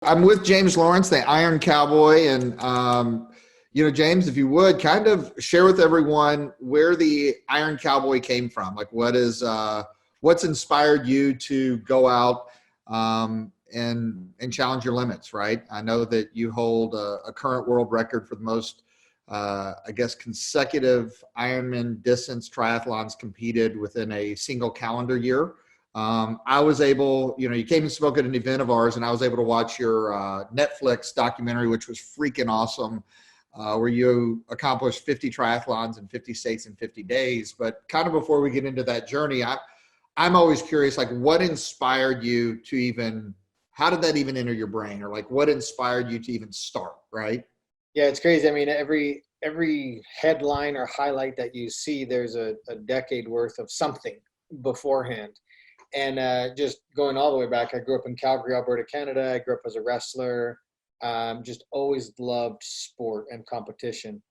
I'm with James Lawrence, the Iron Cowboy, and James, if you would kind of share with everyone where the Iron Cowboy came from, like what's inspired you to go out and challenge your limits, right? I know that you hold a current world record for the most, consecutive Ironman distance triathlons competed within a single calendar year. I was able, you came and spoke at an event of ours, and I was able to watch your Netflix documentary, which was freaking awesome, where you accomplished 50 triathlons in 50 states in 50 days. But kind of before we get into that journey, I'm always curious, like what inspired you to how did that even enter your brain? Or like what inspired you to even start, right? Yeah, it's crazy. I mean, every headline or highlight that you see, there's a decade worth of something beforehand. And just going all the way back, I grew up in Calgary, Alberta, Canada. I grew up as a wrestler. Just always loved sport and competition.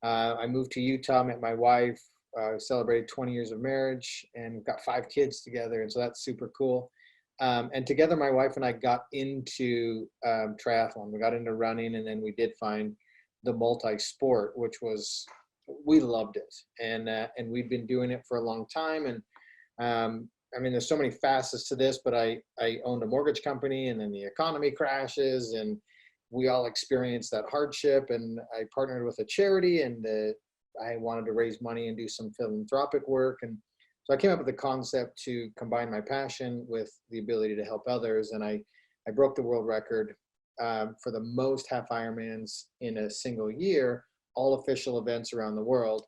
I moved to Utah, met my wife, celebrated 20 years of marriage, and got 5 kids together. And so that's super cool. And together, my wife and I got into triathlon. We got into running, and then we did find the multi-sport, which we loved it. And we'd been doing it for a long time. And I mean, there's so many facets to this, but I owned a mortgage company, and then the economy crashes, and we all experienced that hardship. And I partnered with a charity, and I wanted to raise money and do some philanthropic work. And so I came up with the concept to combine my passion with the ability to help others. And I broke the world record for the most half Ironmans in a single year, all official events around the world.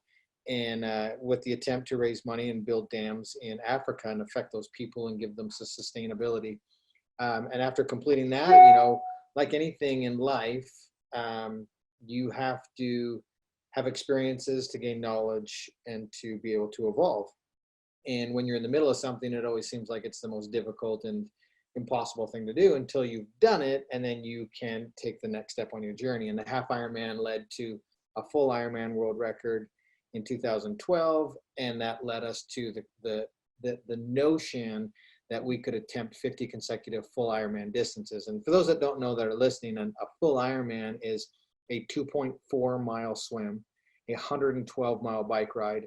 And with the attempt to raise money and build dams in Africa and affect those people and give them sustainability. And after completing that, like anything in life, you have to have experiences to gain knowledge and to be able to evolve. And when you're in the middle of something, it always seems like it's the most difficult and impossible thing to do until you've done it, and then you can take the next step on your journey. And the half Ironman led to a full Ironman world record in 2012, and that led us to the notion that we could attempt 50 consecutive full Ironman distances. And for those that don't know that are listening, a full Ironman is a 2.4 mile swim, a 112 mile bike ride,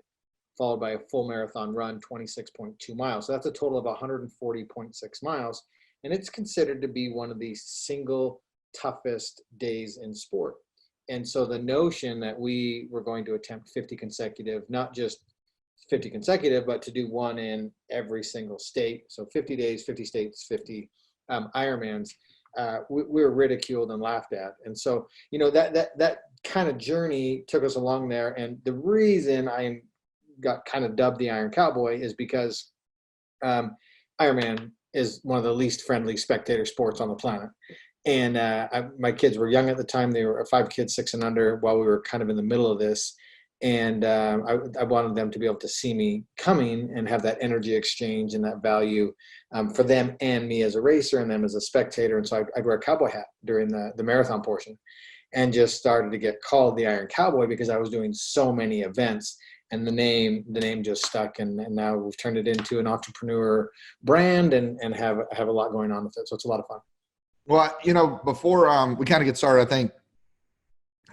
followed by a full marathon run, 26.2 miles. So that's a total of 140.6 miles. And it's considered to be one of the single toughest days in sport. And so the notion that we were going to attempt 50 consecutive, not just 50 consecutive, but to do one in every single state. So 50 days, 50 states, 50 Ironmans, we were ridiculed and laughed at. And so, that kind of journey took us along there. And the reason I got kind of dubbed the Iron Cowboy is because Ironman is one of the least friendly spectator sports on the planet. And my kids were young at the time. They were 5 kids, 6 and under, while we were kind of in the middle of this. And I wanted them to be able to see me coming and have that energy exchange and that value for them and me as a racer and them as a spectator. And so I'd wear a cowboy hat during the marathon portion, and just started to get called the Iron Cowboy because I was doing so many events. And the name just stuck, and now we've turned it into an entrepreneur brand and have a lot going on with it. So it's a lot of fun. Well, before we kind of get started, I think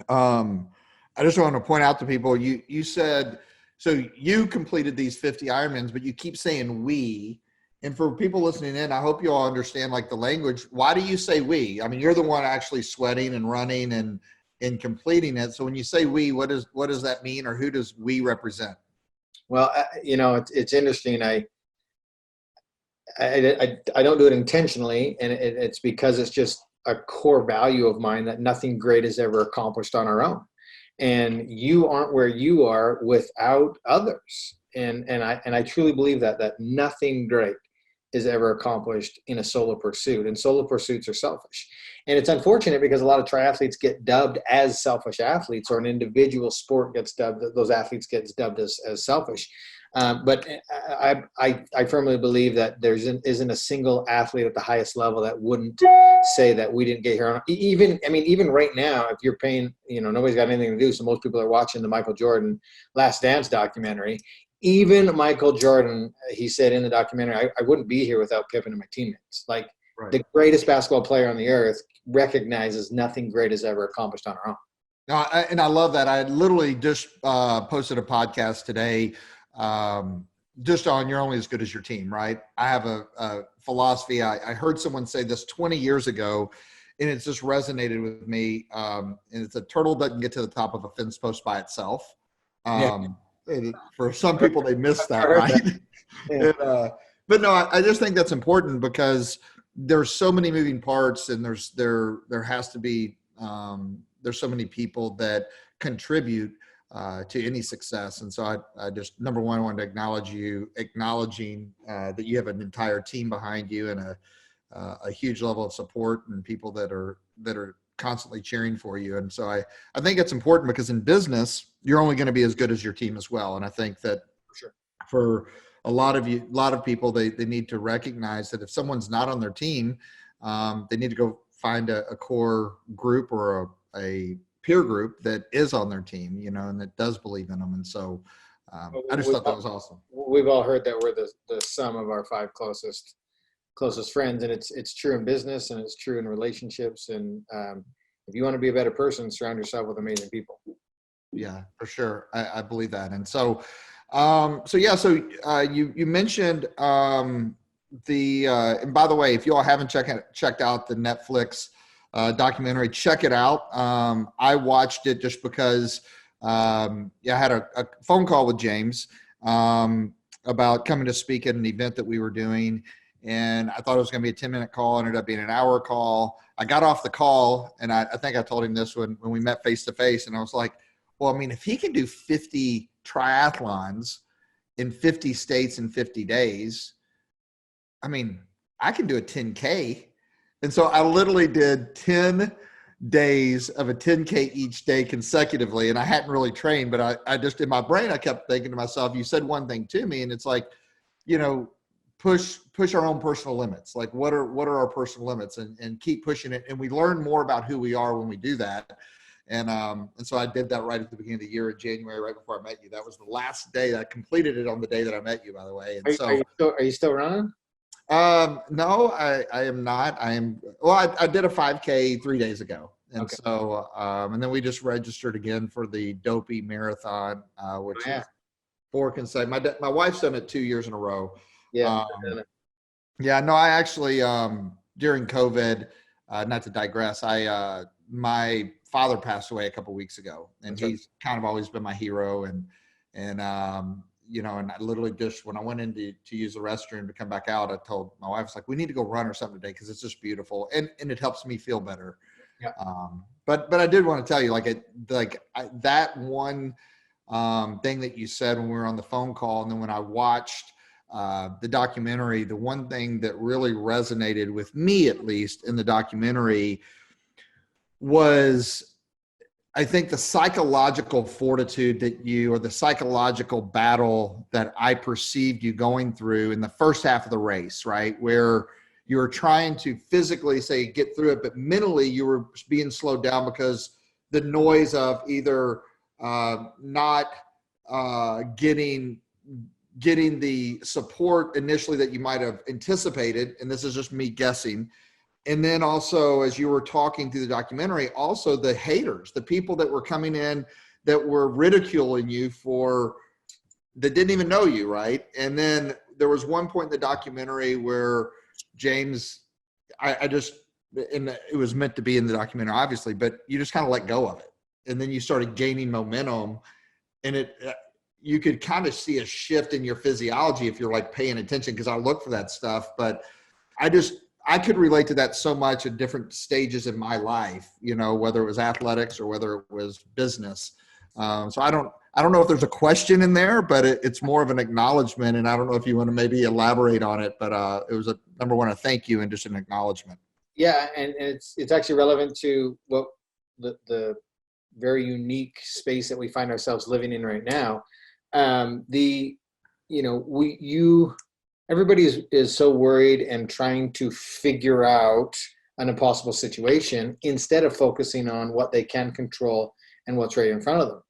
I just want to point out to people, you said, so you completed these 50 Ironmans, but you keep saying we. And for people listening in, I hope you all understand like the language. Why do you say we? I mean, you're the one actually sweating and running and completing it. So when you say we, what does that mean, or who does we represent? Well, it's interesting. I don't do it intentionally, and it's because it's just a core value of mine that nothing great is ever accomplished on our own, and you aren't where you are without others. And I truly believe that nothing great is ever accomplished in a solo pursuit, and solo pursuits are selfish. And it's unfortunate because a lot of triathletes get dubbed as selfish athletes, or an individual sport gets dubbed, those athletes gets dubbed as selfish. But I firmly believe that there isn't a single athlete at the highest level that wouldn't say that we didn't get here. Even right now, if you're paying, nobody's got anything to do, so most people are watching the Michael Jordan Last Dance documentary. Even Michael Jordan, he said in the documentary, I wouldn't be here without Pippen and my teammates. Like, the greatest basketball player on the earth recognizes nothing great is ever accomplished on our own. No, and I love that. I literally just posted a podcast today, just on you're only as good as your team, right? I have a philosophy. I heard someone say this 20 years ago, and it's just resonated with me. And it's a turtle doesn't get to the top of a fence post by itself. And for some people, they miss that, right? Yeah. And, but no, I just think that's important because there's so many moving parts, and there has to be there's so many people that contribute to any success. And so I just, number one, I wanted to acknowledging that you have an entire team behind you and a huge level of support and people that are constantly cheering for you. And so I think it's important because in business, you're only going to be as good as your team as well. And I think that for a lot of people, they need to recognize that if someone's not on their team, they need to go find a core group or a peer group that is on their team, and that does believe in them. And so I just thought that was awesome. We've all heard that we're the sum of our 5 closest friends, and it's true in business and it's true in relationships. And if you want to be a better person, surround yourself with amazing people. Yeah, for sure. I believe that. And so, you mentioned and by the way, if you all haven't checked out the Netflix documentary, check it out. I watched it just because I had a phone call with James about coming to speak at an event that we were doing. And I thought it was going to be a 10-minute call. It ended up being an hour call. I got off the call, and I think I told him this when we met face to face. And I was like, well, I mean, if he can do 50 triathlons in 50 states in 50 days, I memean, I can do a 10K. And so I literally did 10 days of a 10K each day consecutively. And I hadn't really trained, but I just, in my brain, I kept thinking to myself, you said one thing to me, and it's like, push our own personal limits. Like what are our personal limits, and keep pushing it. And we learn more about who we are when we do that. And so I did that right at the beginning of the year in January, right before I met you. That was the last day. I completed it on the day that I met you, by the way. And are you still running? No, I am not. I did a 5K 3 days ago. And so, and then we just registered again for the Dopey Marathon, which is 4 consecutive. My wife's done it 2 years in a row. Yeah. No, I actually, during COVID, not to digress, my father passed away a couple weeks ago, and he's kind of always been my hero. And and I literally just, when I went in to use the restroom to come back out, I told my wife, I was like, we need to go run or something today, because it's just beautiful. And it helps me feel better. Yeah. But I did want to tell you, that one thing that you said when we were on the phone call, and then when I watched the documentary, the one thing that really resonated with me, at least in the documentary, was, I think, the psychological fortitude or the psychological battle that I perceived you going through in the first half of the race, right? Where you were trying to physically get through it, but mentally you were being slowed down because the noise of either not getting the support initially that you might have anticipated. And this is just me guessing. And then also, as you were talking through the documentary, also the haters, the people that were coming in that were ridiculing you that didn't even know you, right? And then there was one point in the documentary where James, and it was meant to be in the documentary, obviously, but you just kind of let go of it. And then you started gaining momentum, and you could kind of see a shift in your physiology if you're paying attention, because I look for that stuff. But I could relate to that so much at different stages in my life, whether it was athletics or whether it was business. So I don't know if there's a question in there, but it's more of an acknowledgement. And I don't know if you want to maybe elaborate on it, but it was number one, a thank you and just an acknowledgement. Yeah. And it's actually relevant to what the very unique space that we find ourselves living in right now. Everybody is so worried and trying to figure out an impossible situation instead of focusing on what they can control and what's right in front of them.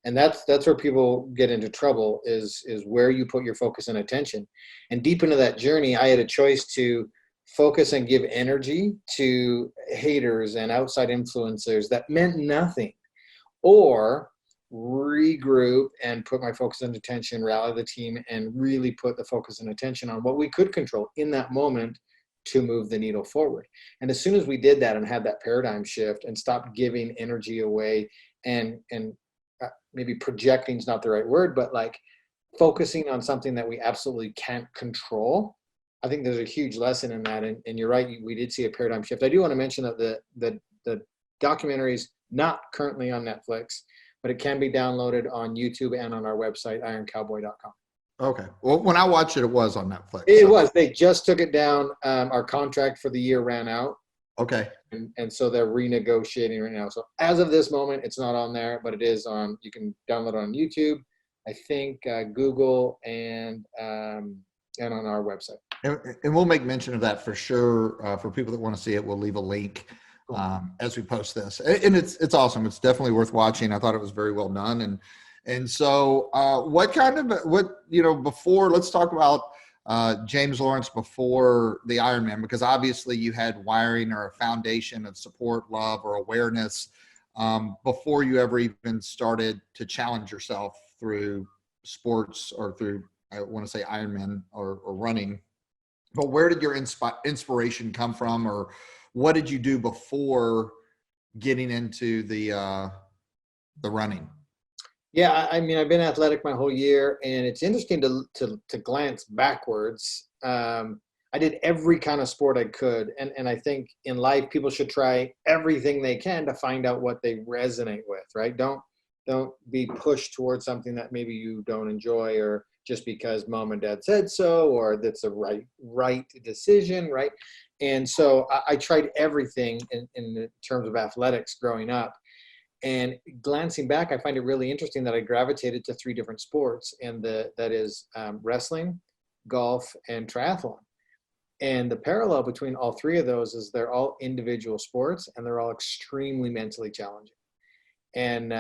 And that's where people get into trouble, is where you put your focus and attention. And deep into that journey, I had a choice to focus and give energy to haters and outside influencers that meant nothing, or regroup and put my focus and attention, rally the team, and really put the focus and attention on what we could control in that moment to move the needle forward. And as soon as we did that and had that paradigm shift and stopped giving energy away and maybe projecting is not the right word, but like focusing on something that we absolutely can't control, I think there's a huge lesson in that. And you're right, we did see a paradigm shift. I do want to mention that the documentary is not currently on Netflix, but it can be downloaded on YouTube and on our website, ironcowboy.com. Okay. Well, when I watched it, it was on Netflix. It was. They just took it down. Our contract for the year ran out. Okay. And so they're renegotiating right now. So as of this moment, it's not on there, but it is on. You can download it on YouTube, I think, Google, and on our website. And we'll make mention of that for sure. For people that want to see it, we'll leave a link as we post this. And it's awesome. It's definitely worth watching. I thought it was very well done. And so before, let's talk about James Lawrence before the Ironman, because obviously you had wiring or a foundation of support, love, or awareness before you ever even started to challenge yourself through sports or through, I want to say Ironman or running. But where did your inspiration come from, or what did you do before getting into the running? Yeah, I mean, I've been athletic my whole year, and it's interesting to glance backwards. I did every kind of sport I could, and I think in life people should try everything they can to find out what they resonate with. Right? Don't be pushed towards something that maybe you don't enjoy, or just because mom and dad said so, or that's a right decision, right? And so I tried everything in terms of athletics growing up. And glancing back, I find it really interesting that I gravitated to 3 different sports, and that is wrestling, golf, and triathlon. And the parallel between all 3 of those is they're all individual sports, and they're all extremely mentally challenging. And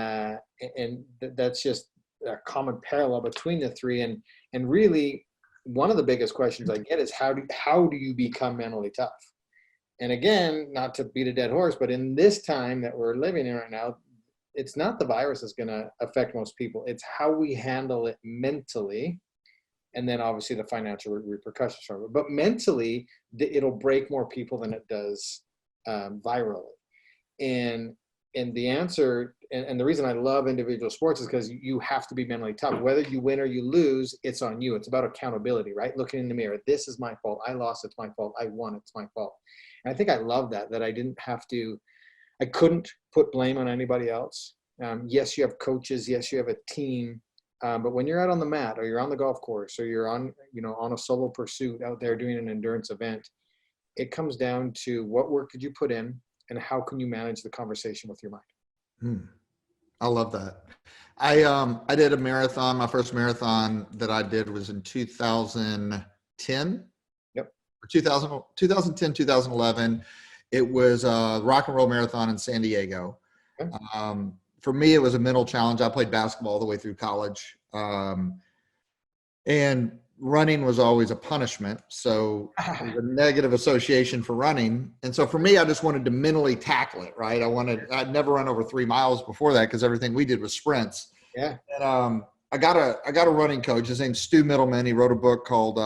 that's just a common parallel between the 3. And really, one of the biggest questions I get is how do you become mentally tough? And again, not to beat a dead horse, but in this time that we're living in right now, it's not the virus that's going to affect most people. It's how we handle it mentally, and then obviously the financial repercussions from it. But mentally, it'll break more people than it does virally. And the answer, and the reason I love individual sports is because you have to be mentally tough. Whether you win or you lose, it's on you. It's about accountability, right? Looking in the mirror. This is my fault. I lost. It's my fault. I won. It's my fault. And I think I love that I didn't have to. I couldn't put blame on anybody else. Yes, you have coaches. Yes, you have a team. But when you're out on the mat, or you're on the golf course, or you're on a solo pursuit out there doing an endurance event, it comes down to what work did you put in, and how can you manage the conversation with your mind. I love that. I did a marathon. My first marathon that I did was in 2010. Yep. Or 2010, 2011. It was a rock and roll marathon in San Diego. Okay. For me, it was a mental challenge. I played basketball all the way through college. And running was always a punishment. So there's a negative association for running. And so for me, I just wanted to mentally tackle it, right? I'd never run over 3 miles before that, because everything we did was sprints. Yeah. And I got a running coach. His name's Stu Middleman. He wrote a book called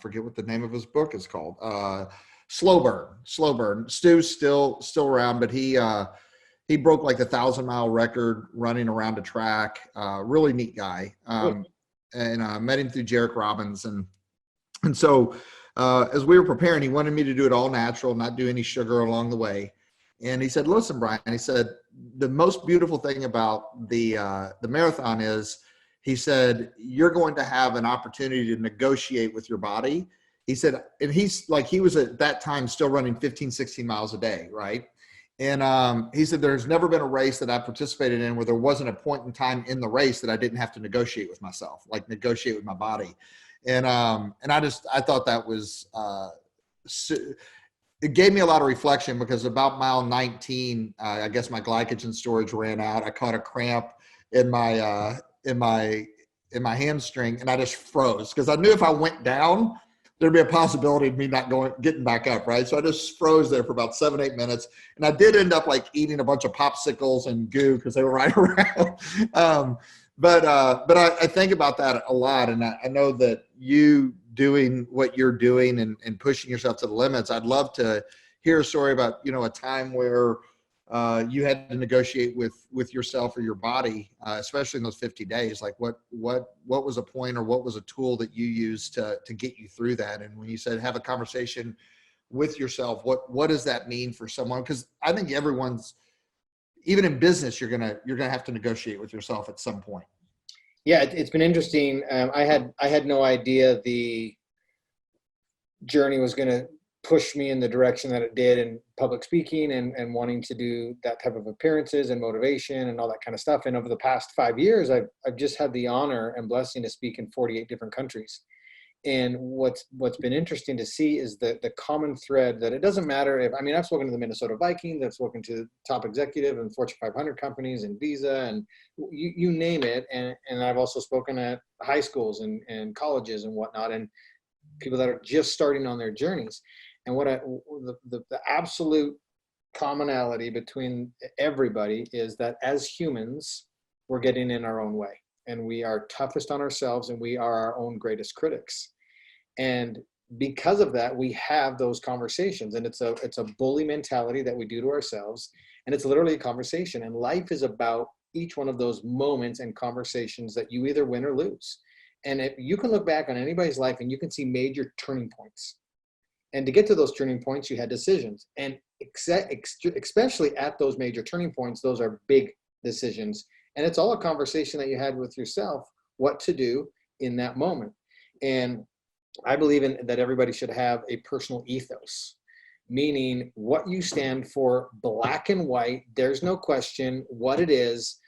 forget what the name of his book is called. Slow Burn. Stu's still around, but he broke like the 1,000-mile record running around a track. Really neat guy. And met him through Jarek Robbins. And so as we were preparing, he wanted me to do it all natural, not do any sugar along the way. And he said, listen, Brian, he said, the most beautiful thing about the marathon is, he said, you're going to have an opportunity to negotiate with your body. He said, and he was at that time still running 15, 16 miles a day, right? And he said, there's never been a race that I participated in where there wasn't a point in time in the race that I didn't have to negotiate with myself, like negotiate with my body. And I thought that was, it gave me a lot of reflection, because about mile 19, I guess my glycogen storage ran out. I caught a cramp in my in my hamstring, and I just froze because I knew if I went down, there'd be a possibility of me not getting back up, right? So I just froze there for about 7-8 minutes, and I did end up like eating a bunch of popsicles and goo because they were right around. But I think about that a lot, and I know that you doing what you're doing and pushing yourself to the limits. I'd love to hear a story about, a time where you had to negotiate with yourself or your body, especially in those 50 days. Like what was a point or what was a tool that you used to get you through that? And when you said have a conversation with yourself, what does that mean for someone? Because I think everyone's, even in business, you're gonna have to negotiate with yourself at some point. Yeah, it's been interesting. I had no idea the journey was going to push me in the direction that it did in public speaking and wanting to do that type of appearances and motivation and all that kind of stuff. And over the past 5 years, I've just had the honor and blessing to speak in 48 different countries. And what's been interesting to see is the common thread that it doesn't matter if, I've spoken to the Minnesota Vikings, I've spoken to top executive and Fortune 500 companies and Visa and you name it. And I've also spoken at high schools and colleges and whatnot, and people that are just starting on their journeys. And the absolute commonality between everybody is that as humans, we're getting in our own way. And we are toughest on ourselves, and we are our own greatest critics. And because of that, we have those conversations, and it's a bully mentality that we do to ourselves. And it's literally a conversation. And life is about each one of those moments and conversations that you either win or lose. And if you can look back on anybody's life and you can see major turning points. And to get to those turning points, you had decisions. And especially at those major turning points, those are big decisions. And it's all a conversation that you had with yourself, what to do in that moment. And I believe that everybody should have a personal ethos, meaning what you stand for, black and white. There's no question what it is,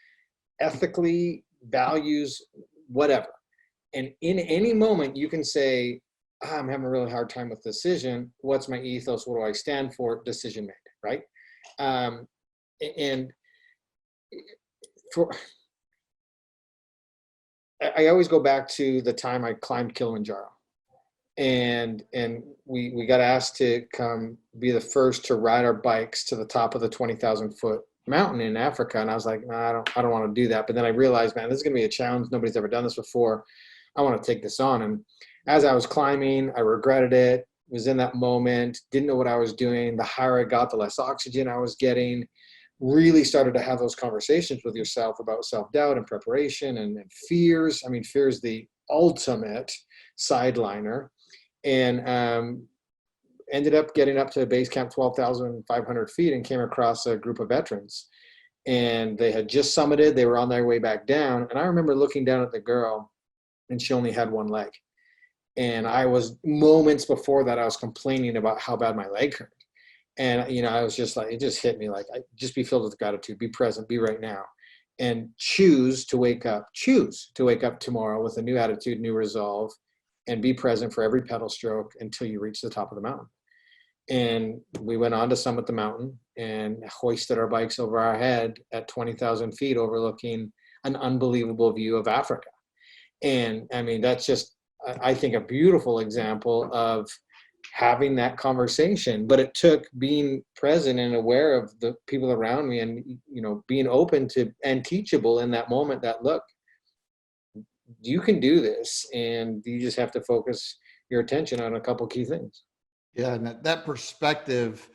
ethically, values, whatever. And in any moment, you can say, I'm having a really hard time with decision. What's my ethos? What do I stand for? Decision made, right? And I always go back to the time I climbed Kilimanjaro, and we got asked to come be the first to ride our bikes to the top of the 20,000 foot mountain in Africa. And I was like, nah, I don't want to do that. But then I realized, man, this is going to be a challenge. Nobody's ever done this before. I want to take this on. And as I was climbing, I regretted it, was in that moment, didn't know what I was doing. The higher I got, the less oxygen I was getting. Really started to have those conversations with yourself about self-doubt and preparation and fears. Fear is the ultimate sideliner. And ended up getting up to base camp 12,500 feet and came across a group of veterans. And they had just summited. They were on their way back down. And I remember looking down at the girl, and she only had one leg. And I was, moments before that, I was complaining about how bad my leg hurt. And, I was just like, it just hit me like, just be filled with gratitude, be present, be right now, and choose to wake up tomorrow with a new attitude, new resolve, and be present for every pedal stroke until you reach the top of the mountain. And we went on to summit the mountain and hoisted our bikes over our head at 20,000 feet, overlooking an unbelievable view of Africa. And that's just, I think, a beautiful example of having that conversation. But it took being present and aware of the people around me and, being open to and teachable in that moment that, look, you can do this, and you just have to focus your attention on a couple key things. Yeah. And that perspective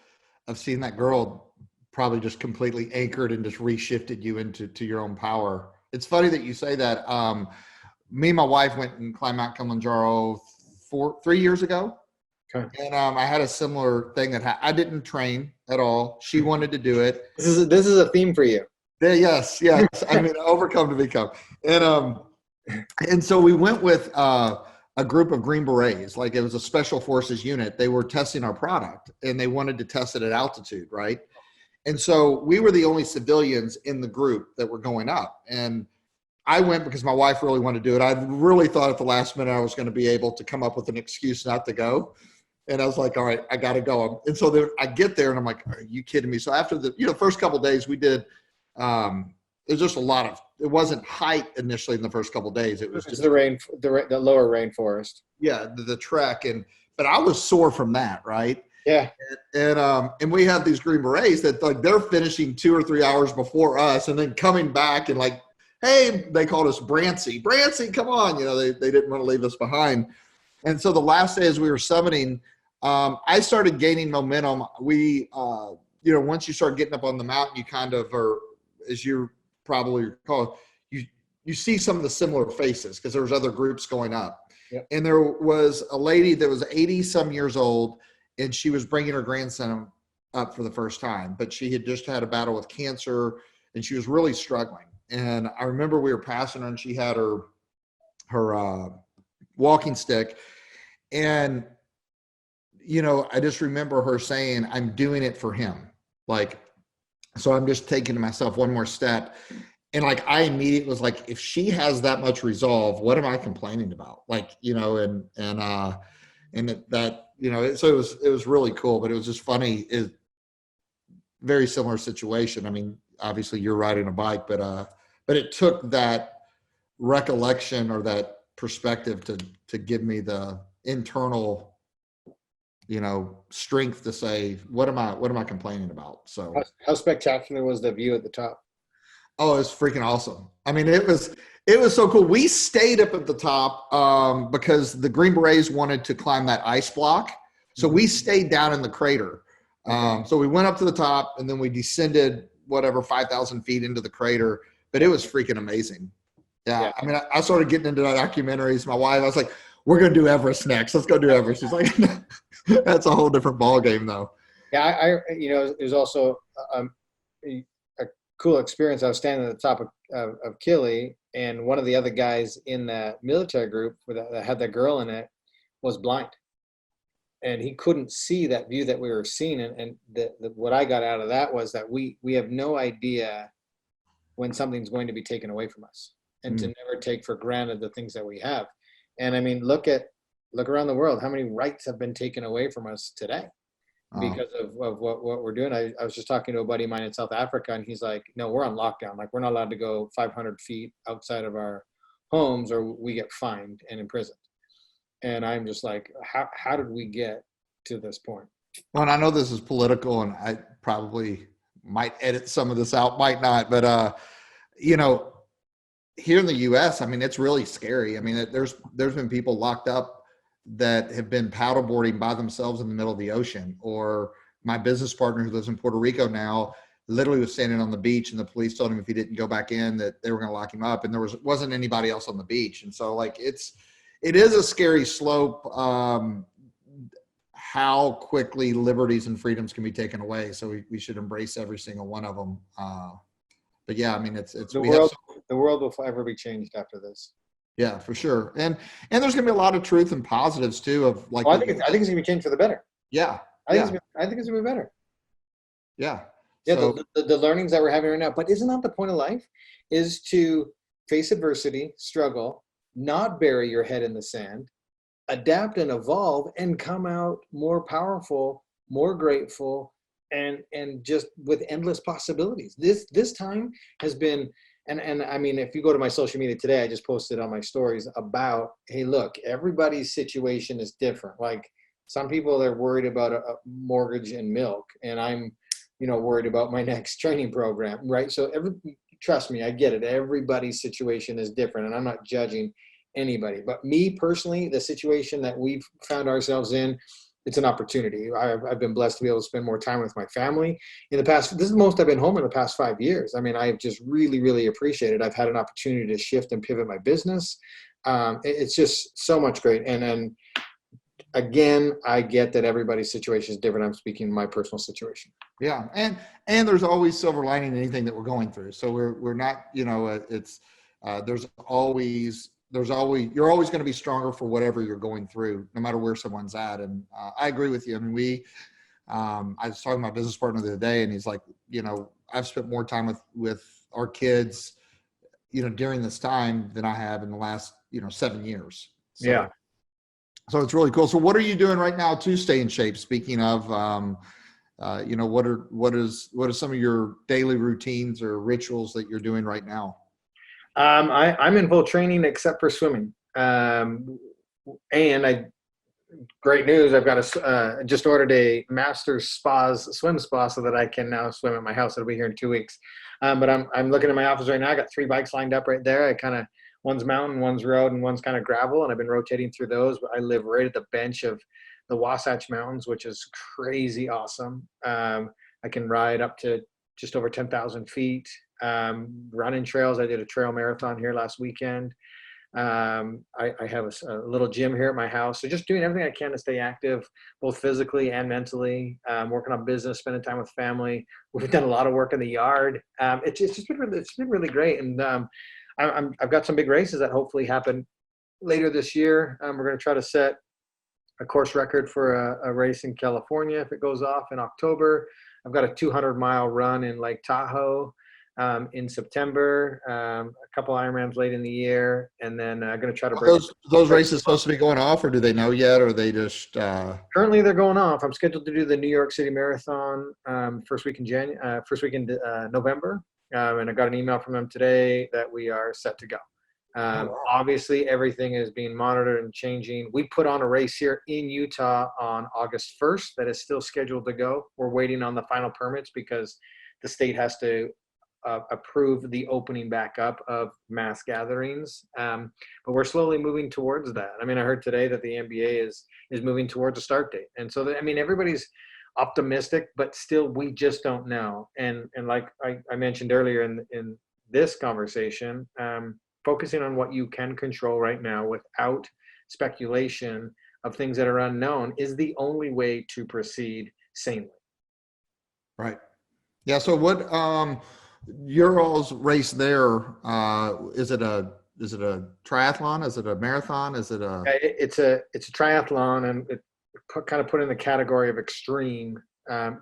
of seeing that girl probably just completely anchored and just reshifted you into your own power. It's funny that you say that. Me and my wife went and climbed Mount Kilimanjaro 3 years ago. Okay. And I had a similar thing that I didn't train at all. She wanted to do it. This is a theme for you. Yes. Overcome to become. And so we went with a group of Green Berets, like it was a special forces unit. They were testing our product, and they wanted to test it at altitude, right? And so we were the only civilians in the group that were going up. And I went because my wife really wanted to do it. I really thought at the last minute I was going to be able to come up with an excuse not to go. And I was like, all right, I got to go. And so I get there and I'm like, are you kidding me? So after the first couple of days we did was just a lot of, it wasn't height initially in the first couple of days. It was It's just the lower rainforest. yeah, the trek. But I was sore from that, right? Yeah. And we have these Green Berets that like they're finishing 2 or 3 hours before us and then coming back and like, hey, they called us Brancy, come on. They didn't want to leave us behind. And so the last day as we were summiting, I started gaining momentum. We, once you start getting up on the mountain, you kind of are, as you probably recall, you see some of the similar faces because there was other groups going up. Yep. And there was a lady that was 80 some years old, and she was bringing her grandson up for the first time, but she had just had a battle with cancer and she was really struggling. And I remember we were passing her and she had her walking stick. And, I just remember her saying, I'm doing it for him. Like, so I'm just taking to myself one more step. And like, I immediately was like, if she has that much resolve, what am I complaining about? Like, so it was really cool, but it was just funny. Very similar situation. I mean, obviously you're riding a bike, but it took that recollection or that perspective to give me the internal, strength to say, what am I complaining about? So How spectacular was the view at the top? oh, it's freaking awesome. I mean, it was so cool. We stayed up at the top because the Green Berets wanted to climb that ice block. So we stayed down in the crater. So we went up to the top and then we descended 5,000 feet into the crater, but it was freaking amazing. Yeah. I mean, I started getting into documentaries. My wife, I was like, we're going to do Everest next. Let's go do Everest. She's like, that's a whole different ball game though. Yeah. It was also a cool experience. I was standing at the top of Kili, and one of the other guys in the military group that had that girl in it was blind. And he couldn't see that view that we were seeing. And what I got out of that was that we have no idea when something's going to be taken away from us, and to never take for granted the things that we have. And I mean, look around the world, how many rights have been taken away from us today because of what we're doing. I was just talking to a buddy of mine in South Africa, and he's like, no, we're on lockdown. Like, we're not allowed to go 500 feet outside of our homes or we get fined and imprisoned. And I'm just like, how did we get to this point? Well, and I know this is political and I probably might edit some of this out, might not, but here in the US, I mean, it's really scary. I mean, there's been people locked up that have been paddleboarding by themselves in the middle of the ocean. Or my business partner who lives in Puerto Rico now literally was standing on the beach and the police told him if he didn't go back in that they were going to lock him up, and there wasn't anybody else on the beach. And so like it is a scary slope, how quickly liberties and freedoms can be taken away. So we should embrace every single one of them. But yeah, I mean, the world will forever be changed after this. Yeah, for sure. And there's going to be a lot of truth and positives too of like, I think it's going to be changed for the better. Yeah. I think it's going to be better. Yeah. Yeah. So, the learnings that we're having right now, but isn't that the point of life, is to face adversity, struggle, not bury your head in the sand, adapt and evolve, and come out more powerful, more grateful, and just with endless possibilities. This time has been, and I mean, if you go to my social media today, I just posted on my stories about, hey, look, everybody's situation is different. Like, some people are worried about a mortgage and milk, and I'm, worried about my next training program, right? So trust me, I get it. Everybody's situation is different, and I'm not judging anybody. But me personally, the situation that we've found ourselves in, it's an opportunity. I've been blessed to be able to spend more time with my family in the past. This is the most I've been home in the past 5 years. I mean, I've just really, really appreciated. I've had an opportunity to shift and pivot my business. It's just so much great. And then again, I get that everybody's situation is different. I'm speaking my personal situation. Yeah. And there's always silver lining in anything that we're going through. So we're not, you're always going to be stronger for whatever you're going through, no matter where someone's at. And I agree with you. I mean, I was talking to my business partner the other day, and he's like, I've spent more time with our kids, during this time than I have in the last, 7 years. So, yeah. So it's really cool. So what are you doing right now to stay in shape? Speaking of, what are some of your daily routines or rituals that you're doing right now? I'm in full training except for swimming. And great news, I've got just ordered a master's swim spa so that I can now swim at my house. It'll be here in 2 weeks. But I'm looking at my office right now. I got 3 bikes lined up right there. One's mountain, one's road, and one's kind of gravel. And I've been rotating through those. But I live right at the bench of the Wasatch Mountains, which is crazy awesome. I can ride up to just over 10,000 feet. Running trails. I did a trail marathon here last weekend. I have a little gym here at my house. So just doing everything I can to stay active, both physically and mentally, working on business, spending time with family. We've done a lot of work in the yard. It's been really great. And I've got some big races that hopefully happen later this year. We're going to try to set a course record for a race in California if it goes off in October. I've got a 200-mile run in Lake Tahoe in September, a couple Ironmans late in the year, and then I'm going to try to bring those races supposed to be going off, or do they know yet, or they just currently they're going off. I'm scheduled to do the New York City Marathon first week in November, and I got an email from them today that we are set to go. Obviously, everything is being monitored and changing. We put on a race here in Utah on August 1st that is still scheduled to go. We're waiting on the final permits because the state has to approve the opening back up of mass gatherings. But we're slowly moving towards that. I mean, I heard today that the NBA is moving towards a start date. And so, everybody's optimistic, but still we just don't know. And like I mentioned earlier in this conversation, focusing on what you can control right now without speculation of things that are unknown is the only way to proceed sanely. Right. Yeah. So what, your all's race there, is it a triathlon? Is it a marathon? Is it it's a triathlon, and it kind of put in the category of extreme,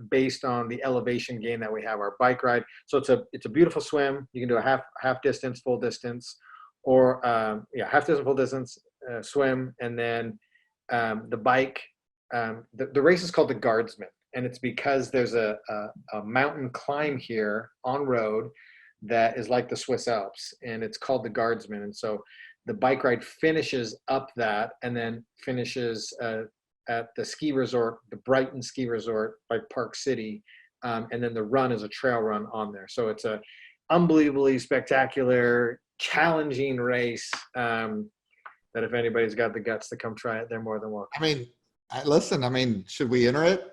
based on the elevation gain that we have, our bike ride. So it's a beautiful swim. You can do a half distance, full distance, or half distance, full distance, swim. And then the bike, the race is called the Guardsman. And it's because there's a mountain climb here on road that is like the Swiss Alps, and it's called the Guardsman. And so the bike ride finishes up that, and then finishes at the ski resort, the Brighton ski resort by Park City. And then the run is a trail run on there. So it's a unbelievably spectacular, challenging race that if anybody's got the guts to come try it, they're more than welcome. Listen, should we enter it?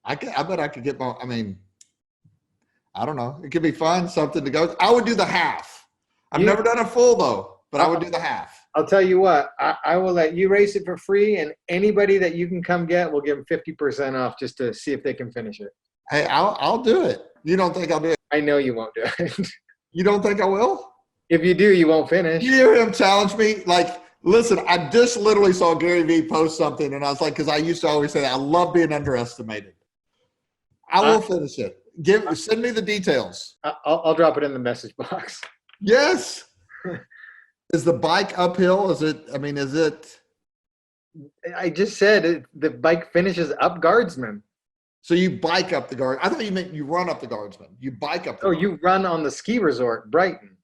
I bet I could get more. I don't know. It could be fun, something to go. I would do the half. I've never done a full though, but I would do the half. I'll tell you what, I will let you race it for free, and anybody that you can come get, we'll give them 50% off just to see if they can finish it. Hey, I'll do it. You don't think I'll do it? I know you won't do it. You don't think I will? If you do, you won't finish. You hear him challenge me? Like, listen, I just literally saw Gary Vee post something, and I was like, because I used to always say that I love being underestimated. I will finish it. Send me the details. I'll drop it in the message box. Yes. Is the bike uphill? Is it? I just said the bike finishes up Guardsman. So you bike up the guard. I thought you meant you run up the Guardsman. You bike up. You run on the ski resort, Brighton.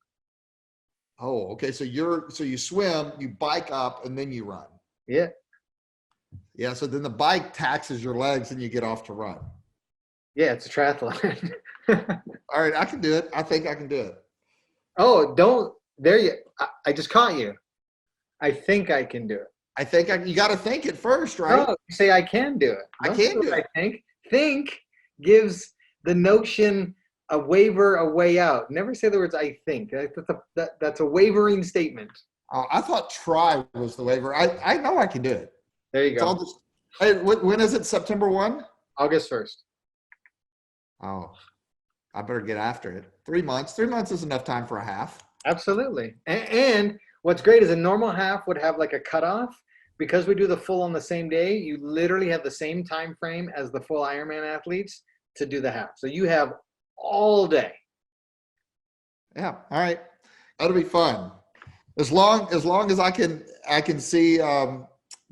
Oh, okay. So you swim, you bike up, and then you run. Yeah. Yeah. So then the bike taxes your legs, and you get off to run. Yeah, it's a triathlon. All right, I can do it. I think I can do it. Oh, don't. There you. I just caught you. I think I can do it. You got to think it first, right? No, you say I can do it. I can do it. I think. Think gives the notion a waiver, a way out. Never say the words I think. That's a wavering statement. I thought try was the waiver. I know I can do it. There you go. Hey, when is it? September 1? August 1st. Oh, I better get after it. 3 months. 3 months is enough time for a half. Absolutely. And what's great is a normal half would have like a cutoff. Because we do the full on the same day, you literally have the same time frame as the full Ironman athletes to do the half. So you have all day. Yeah. All right. That'll be fun. As long as I can see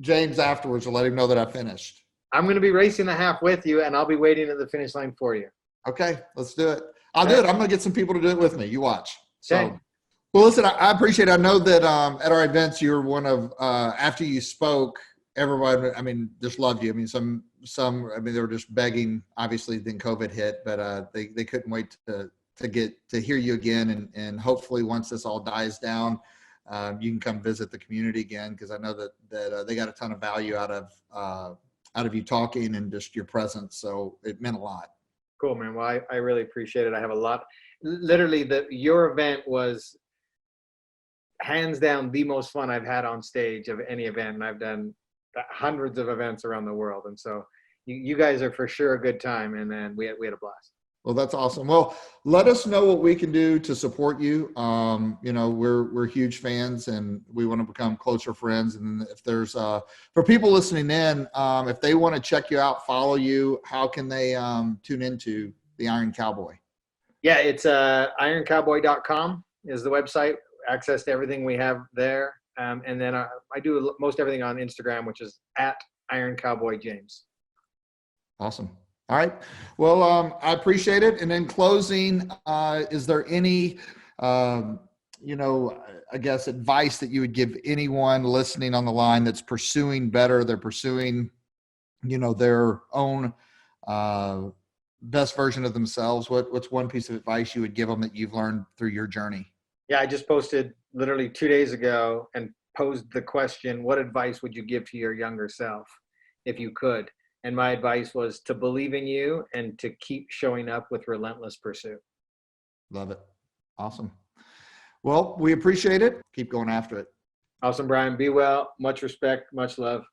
James afterwards and let him know that I finished. I'm going to be racing the half with you, and I'll be waiting at the finish line for you. Okay, let's do it. I'll do it. I'm going to get some people to do it with me. You watch. So, Okay. well, listen, I appreciate it. I know that at our events, you're one of, after you spoke, everybody, I mean, just loved you. I mean, some, I mean, they were just begging, obviously, then COVID hit, but they couldn't wait to hear you again. And hopefully once this all dies down, you can come visit the community again, because I know that they got a ton of value out of you talking and just your presence. So it meant a lot. Cool, man. Well, I really appreciate it. I have a lot. Literally, your event was hands down the most fun I've had on stage of any event, and I've done hundreds of events around the world. And so you guys are for sure a good time, and then we had a blast. Well, that's awesome. Well, let us know what we can do to support you. You know, we're huge fans, and we want to become closer friends. And if there's for people listening in, if they want to check you out, follow you, how can they tune into the Iron Cowboy? Yeah, it's ironcowboy.com is the website. Access to everything we have there, and then I do most everything on Instagram, which is at Iron Cowboy James. Awesome. All right. Well, I appreciate it. And in closing, is there any, you know, I guess advice that you would give anyone listening on the line that's pursuing better, they're pursuing, you know, their own best version of themselves? What's one piece of advice you would give them that you've learned through your journey? Yeah, I just posted literally 2 days ago and posed the question, what advice would you give to your younger self if you could? And my advice was to believe in you and to keep showing up with relentless pursuit. Love it. Awesome. Well, we appreciate it. Keep going after it. Awesome, Brian. Be well. Much respect. Much love.